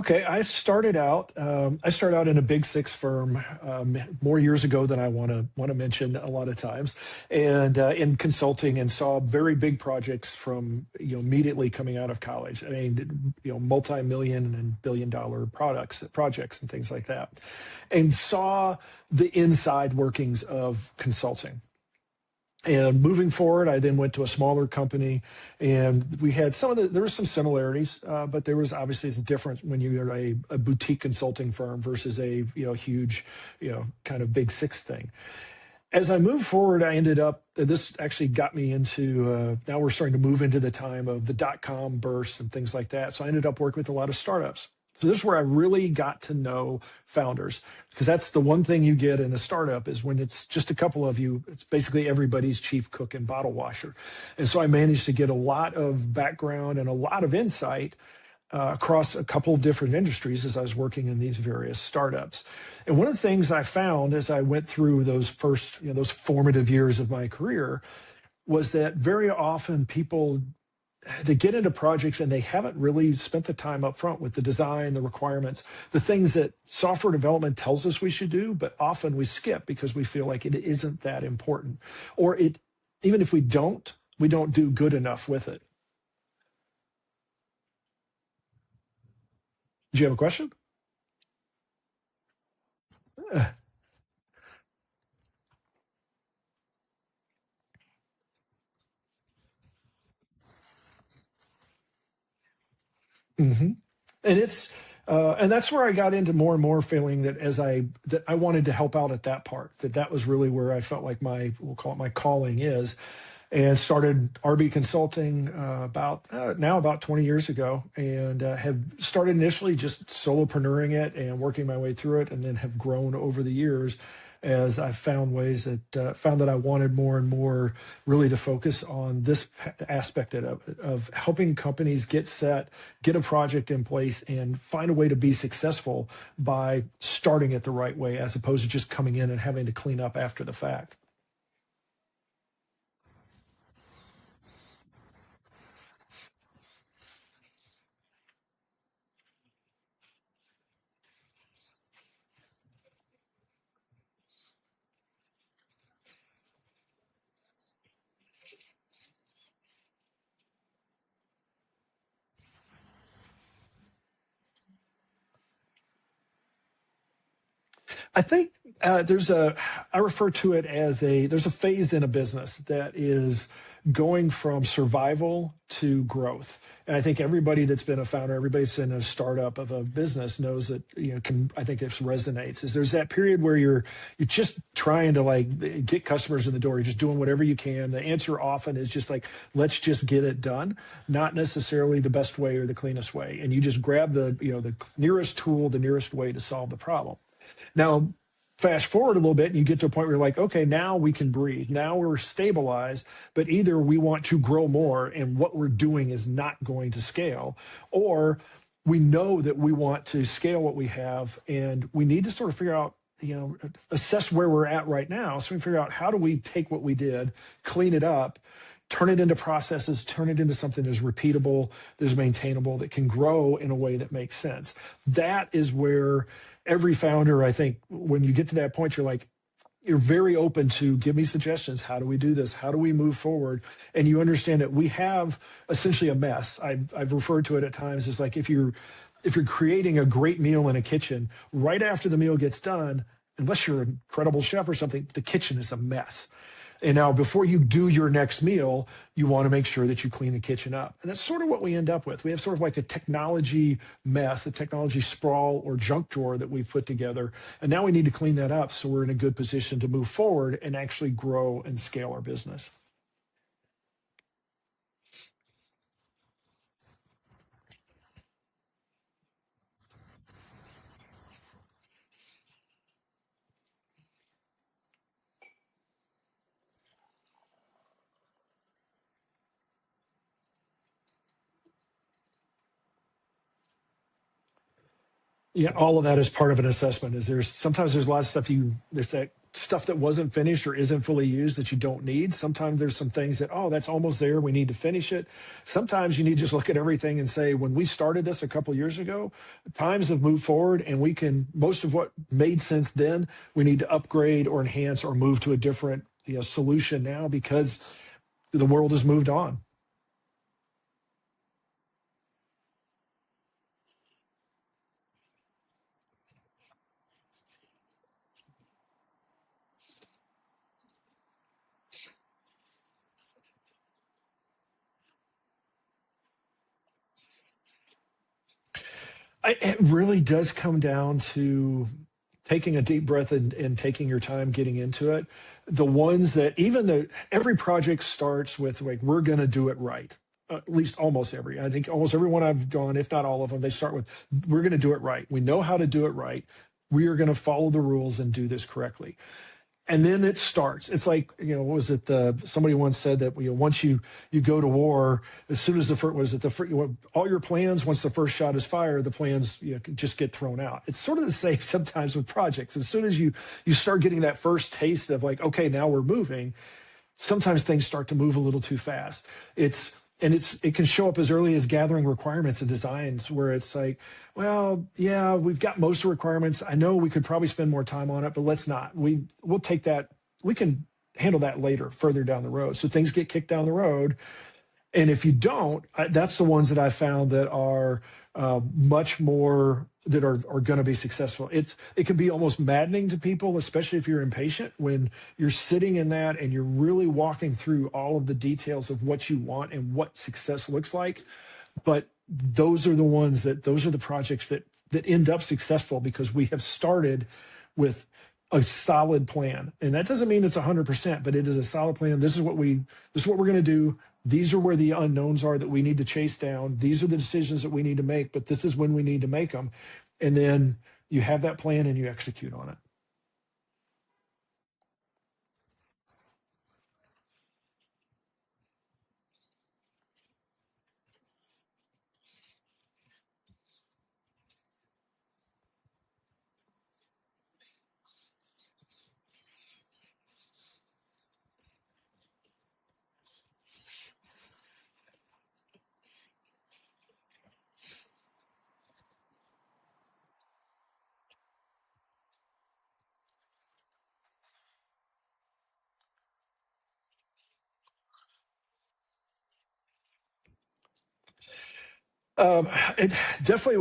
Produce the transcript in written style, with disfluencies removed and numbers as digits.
Okay, I started out in a big six firm more years ago than I want to mention a lot of times, and in consulting, and saw very big projects from immediately coming out of college. I mean, multi-million and billion-dollar projects and things like that, and saw the inside workings of consulting. And moving forward, I then went to a smaller company, and we had there were some similarities, but there was obviously some difference when you're a boutique consulting firm versus a huge, kind of big six thing. As I moved forward, I ended up. This actually got me into. Now we're starting to move into the time of the .com burst and things like that. So I ended up working with a lot of startups. So this is where I really got to know founders, because that's the one thing you get in a startup is when it's just a couple of you, it's basically everybody's chief cook and bottle washer. And so I managed to get a lot of background and a lot of insight across a couple of different industries as I was working in these various startups. And one of the things I found as I went through those first, those formative years of my career was that very often people they get into projects and they haven't really spent the time up front with the design, the requirements, the things that software development tells us we should do, but often we skip because we feel like it isn't that important. Or even if we don't do good enough with it. Do you have a question? hmm And and that's where I got into more and more feeling that that I wanted to help out at that part, that was really where I felt like we'll call it my calling is, and started RB Consulting about now about 20 years ago, and have started initially just solopreneuring it and working my way through it, and then have grown over the years as I found ways that found that I wanted more and more really to focus on this aspect of it, of helping companies get set, get a project in place, and find a way to be successful by starting it the right way, as opposed to just coming in and having to clean up after the fact. I think I refer to it as there's a phase in a business that is going from survival to growth. And I think everybody that's been a founder, everybody that's in a startup of a business knows that, I think it resonates is there's that period where you're just trying to like get customers in the door. You're just doing whatever you can. The answer often is just like, let's just get it done, not necessarily the best way or the cleanest way. And you just grab the nearest tool, the nearest way to solve the problem. Now, fast forward a little bit and you get to a point where you're like, okay, now we can breathe. Now we're stabilized, but either we want to grow more and what we're doing is not going to scale, or we know that we want to scale what we have and we need to sort of figure out, assess where we're at right now. So we figure out how do we take what we did, clean it up, turn it into processes, turn it into something that's repeatable, that's maintainable, that can grow in a way that makes sense. That is where every founder, I think, when you get to that point, you're very open to give me suggestions. How do we do this? How do we move forward? And you understand that we have essentially a mess. I've referred to it at times as like if you're creating a great meal in a kitchen, right after the meal gets done, unless you're an incredible chef or something, the kitchen is a mess. And now, before you do your next meal, you want to make sure that you clean the kitchen up. And that's sort of what we end up with. We have sort of like a technology mess, a technology sprawl or junk drawer that we've put together. And now we need to clean that up so we're in a good position to move forward and actually grow and scale our business. Yeah, all of that is part of an assessment. Is there's sometimes there's a lot of stuff there's that stuff that wasn't finished or isn't fully used that you don't need. Sometimes there's some things that, oh, that's almost there. We need to finish it. Sometimes you need to just look at everything and say, when we started this a couple of years ago, times have moved forward and we can, most of what made sense then, we need to upgrade or enhance or move to a different solution now because the world has moved on. It really does come down to taking a deep breath and taking your time getting into it. The ones that even though every project starts with like, we're going to do it right. At least almost every, I think almost everyone I've gone, if not all of them, they start with, we're going to do it right. We know how to do it right. We are going to follow the rules and do this correctly, and then it starts. It's like, what was it? Somebody once said that once you go to war, as soon as the first was it the first, all your plans, once the first shot is fired, the plans just get thrown out. It's sort of the same sometimes with projects. As soon as you start getting that first taste of like, okay, now we're moving, sometimes things start to move a little too fast. It can show up as early as gathering requirements and designs where it's like, well, yeah, we've got most of the requirements. I know we could probably spend more time on it, but let's not. We'll take that. We can handle that later, further down the road. So things get kicked down the road. And if you don't, that's the ones that I found that are much more that are going to be successful. It can be almost maddening to people, especially if you're impatient, when you're sitting in that and you're really walking through all of the details of what you want and what success looks like. But those are the projects that end up successful because we have started with a solid plan. And that doesn't mean it's 100%, but it is a solid plan. This is what we're going to do. These are where the unknowns are that we need to chase down. These are the decisions that we need to make, but this is when we need to make them. And then you have that plan and you execute on it. Um, it definitely